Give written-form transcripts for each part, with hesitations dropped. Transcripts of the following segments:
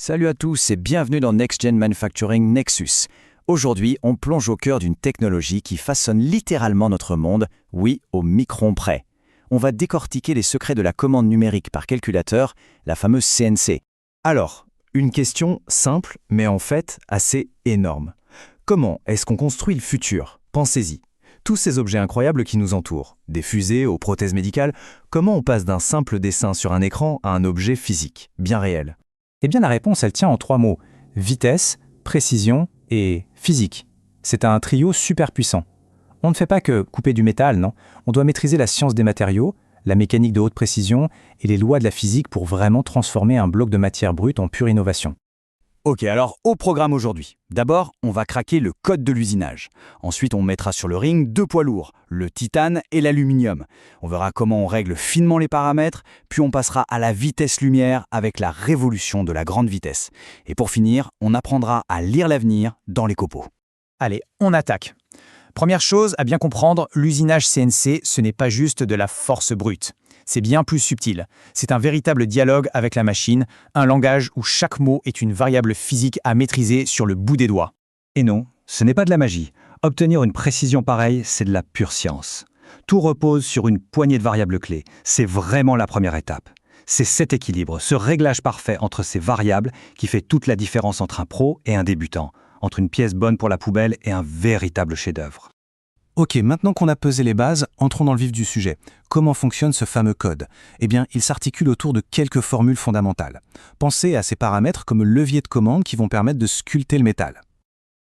Salut à tous et bienvenue dans Next Gen Manufacturing Nexus. Aujourd'hui, on plonge au cœur d'une technologie qui façonne littéralement notre monde, oui, au micron près. On va décortiquer les secrets de la commande numérique par calculateur, la fameuse CNC. Alors, une question simple, mais en fait assez énorme. Comment est-ce qu'on construit le futur? Pensez-y. Tous ces objets incroyables qui nous entourent, des fusées aux prothèses médicales, comment on passe d'un simple dessin sur un écran à un objet physique, bien réel? Eh bien la réponse, elle tient en 3 mots. Vitesse, précision et physique. C'est un trio super puissant. On ne fait pas que couper du métal, non. On doit maîtriser la science des matériaux, la mécanique de haute précision et les lois de la physique pour vraiment transformer un bloc de matière brute en pure innovation. Ok, alors au programme aujourd'hui. D'abord, on va craquer le code de l'usinage. Ensuite, on mettra sur le ring 2 poids lourds, le titane et l'aluminium. On verra comment on règle finement les paramètres, puis on passera à la vitesse lumière avec la révolution de la grande vitesse. Et pour finir, on apprendra à lire l'avenir dans les copeaux. Allez, on attaque. Première chose à bien comprendre, l'usinage CNC, ce n'est pas juste de la force brute. C'est bien plus subtil. C'est un véritable dialogue avec la machine, un langage où chaque mot est une variable physique à maîtriser sur le bout des doigts. Et non, ce n'est pas de la magie. Obtenir une précision pareille, c'est de la pure science. Tout repose sur une poignée de variables clés. C'est vraiment la première étape. C'est cet équilibre, ce réglage parfait entre ces variables qui fait toute la différence entre un pro et un débutant, entre une pièce bonne pour la poubelle et un véritable chef-d'œuvre. Ok, maintenant qu'on a pesé les bases, entrons dans le vif du sujet. Comment fonctionne ce fameux code? Eh bien, il s'articule autour de quelques formules fondamentales. Pensez à ces paramètres comme levier de commande qui vont permettre de sculpter le métal.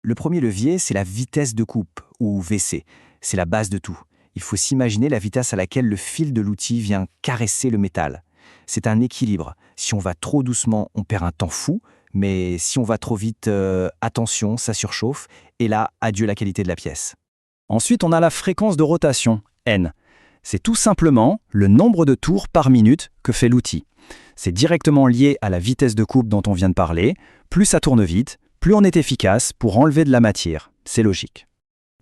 Le premier levier, c'est la vitesse de coupe, ou VC. C'est la base de tout. Il faut s'imaginer la vitesse à laquelle le fil de l'outil vient caresser le métal. C'est un équilibre. Si on va trop doucement, on perd un temps fou, mais si on va trop vite, attention, ça surchauffe, et là, adieu la qualité de la pièce. Ensuite, on a la fréquence de rotation, N. C'est tout simplement le nombre de tours par minute que fait l'outil. C'est directement lié à la vitesse de coupe dont on vient de parler. Plus ça tourne vite, plus on est efficace pour enlever de la matière. C'est logique.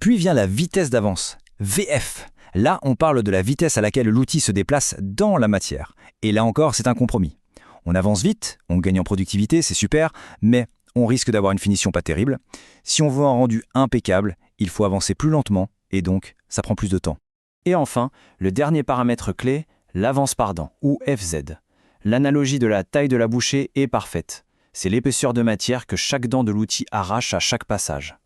Puis vient la vitesse d'avance, VF. Là, on parle de la vitesse à laquelle l'outil se déplace dans la matière. Et là encore, c'est un compromis. On avance vite, on gagne en productivité, c'est super, mais on risque d'avoir une finition pas terrible. Si on veut un rendu impeccable, il faut avancer plus lentement et donc ça prend plus de temps. Et enfin, le dernier paramètre clé, l'avance par dent ou FZ. L'analogie de la taille de la bouchée est parfaite. C'est l'épaisseur de matière que chaque dent de l'outil arrache à chaque passage.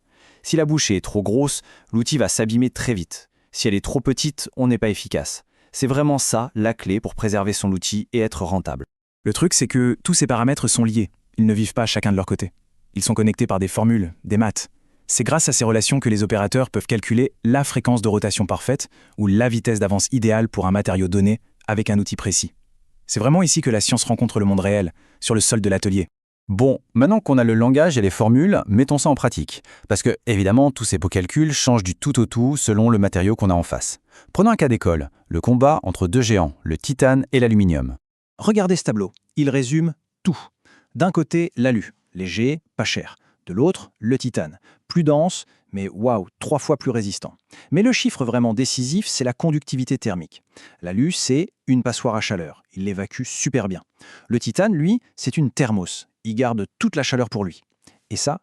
Si la bouchée est trop grosse, l'outil va s'abîmer très vite. Si elle est trop petite, on n'est pas efficace. C'est vraiment ça la clé pour préserver son outil et être rentable. Le truc, c'est que tous ces paramètres sont liés. Ils ne vivent pas chacun de leur côté. Ils sont connectés par des formules, des maths. C'est grâce à ces relations que les opérateurs peuvent calculer la fréquence de rotation parfaite ou la vitesse d'avance idéale pour un matériau donné avec un outil précis. C'est vraiment ici que la science rencontre le monde réel, sur le sol de l'atelier. Bon, maintenant qu'on a le langage et les formules, mettons ça en pratique. Parce que, évidemment, tous ces beaux calculs changent du tout au tout selon le matériau qu'on a en face. Prenons un cas d'école, le combat entre 2 géants, le titane et l'aluminium. Regardez ce tableau, il résume tout. D'un côté, l'alu, léger, pas cher. De l'autre, le titane, plus dense, mais waouh, 3 fois plus résistant. Mais le chiffre vraiment décisif, c'est la conductivité thermique. L'alu, c'est une passoire à chaleur, il l'évacue super bien. Le titane, lui, c'est une thermos, il garde toute la chaleur pour lui. Et ça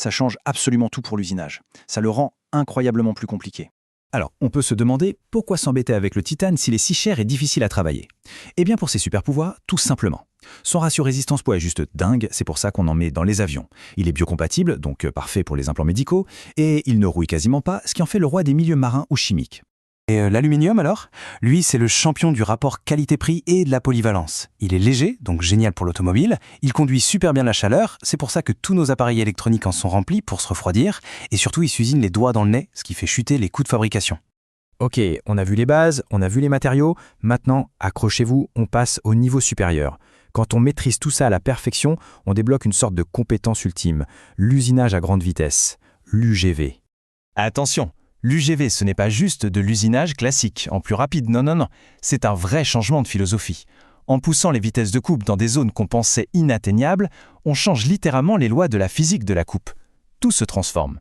change absolument tout pour l'usinage. Ça le rend incroyablement plus compliqué. Alors, on peut se demander pourquoi s'embêter avec le titane s'il est si cher et difficile à travailler. Eh bien pour ses super pouvoirs, tout simplement. Son ratio résistance-poids est juste dingue, c'est pour ça qu'on en met dans les avions. Il est biocompatible, donc parfait pour les implants médicaux, et il ne rouille quasiment pas, ce qui en fait le roi des milieux marins ou chimiques. Et l'aluminium alors? Lui, c'est le champion du rapport qualité-prix et de la polyvalence. Il est léger, donc génial pour l'automobile, il conduit super bien la chaleur, c'est pour ça que tous nos appareils électroniques en sont remplis pour se refroidir, et surtout il s'usine les doigts dans le nez, ce qui fait chuter les coûts de fabrication. Ok, on a vu les bases, on a vu les matériaux, maintenant, accrochez-vous, on passe au niveau supérieur. Quand on maîtrise tout ça à la perfection, on débloque une sorte de compétence ultime, l'usinage à grande vitesse, l'UGV. Attention, l'UGV, ce n'est pas juste de l'usinage classique, en plus rapide, non, c'est un vrai changement de philosophie. En poussant les vitesses de coupe dans des zones qu'on pensait inatteignables, on change littéralement les lois de la physique de la coupe. Tout se transforme.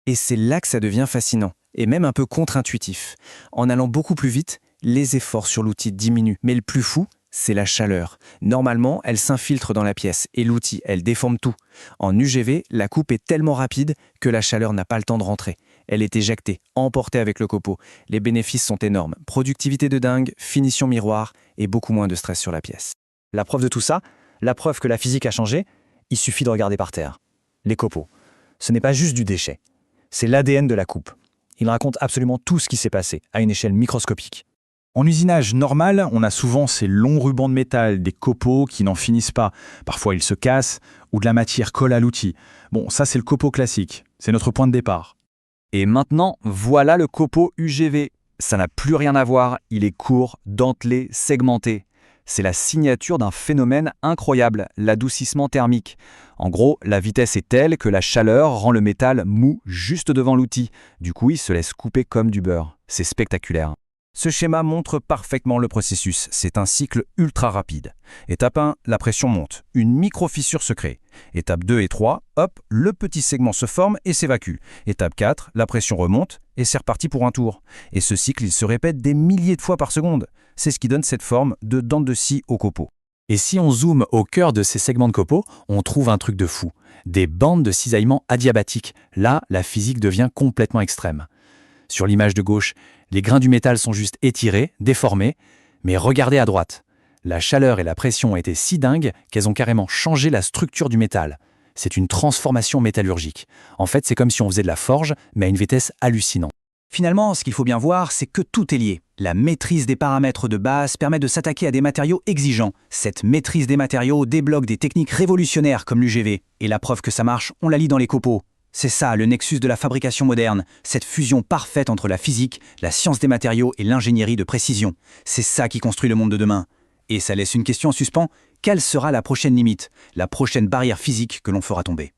Et c'est là que ça devient fascinant, et même un peu contre-intuitif. En allant beaucoup plus vite, les efforts sur l'outil diminuent. Mais le plus fou, C'est la chaleur. Normalement, elle s'infiltre dans la pièce et l'outil, elle déforme tout. En UGV, la coupe est tellement rapide que la chaleur n'a pas le temps de rentrer. Elle est éjectée, emportée avec le copeau. Les bénéfices sont énormes. Productivité de dingue, finition miroir et beaucoup moins de stress sur la pièce. La preuve de tout ça, la preuve que la physique a changé, il suffit de regarder par terre. Les copeaux. Ce n'est pas juste du déchet. C'est l'ADN de la coupe. Il raconte absolument tout ce qui s'est passé, à une échelle microscopique. En usinage normal, on a souvent ces longs rubans de métal, des copeaux qui n'en finissent pas. Parfois ils se cassent, ou de la matière colle à l'outil. Bon, ça c'est le copeau classique, c'est notre point de départ. Et maintenant, voilà le copeau UGV. Ça n'a plus rien à voir, il est court, dentelé, segmenté. C'est la signature d'un phénomène incroyable, l'adoucissement thermique. En gros, la vitesse est telle que la chaleur rend le métal mou juste devant l'outil. Du coup, il se laisse couper comme du beurre. C'est spectaculaire. Ce schéma montre parfaitement le processus. C'est un cycle ultra rapide. Étape 1, la pression monte. Une micro-fissure se crée. Étape 2 et 3, hop, le petit segment se forme et s'évacue. Étape 4, la pression remonte et c'est reparti pour un tour. Et ce cycle, il se répète des milliers de fois par seconde. C'est ce qui donne cette forme de dent de scie au copeau. Et si on zoome au cœur de ces segments de copeaux, on trouve un truc de fou. Des bandes de cisaillement adiabatiques. Là, la physique devient complètement extrême. Sur l'image de gauche, les grains du métal sont juste étirés, déformés, mais regardez à droite. La chaleur et la pression étaient si dingues qu'elles ont carrément changé la structure du métal. C'est une transformation métallurgique. En fait, c'est comme si on faisait de la forge, mais à une vitesse hallucinante. Finalement, ce qu'il faut bien voir, c'est que tout est lié. La maîtrise des paramètres de base permet de s'attaquer à des matériaux exigeants. Cette maîtrise des matériaux débloque des techniques révolutionnaires comme l'UGV. Et la preuve que ça marche, on la lit dans les copeaux. C'est ça, le nexus de la fabrication moderne, cette fusion parfaite entre la physique, la science des matériaux et l'ingénierie de précision. C'est ça qui construit le monde de demain. Et ça laisse une question en suspens, quelle sera la prochaine limite, la prochaine barrière physique que l'on fera tomber ?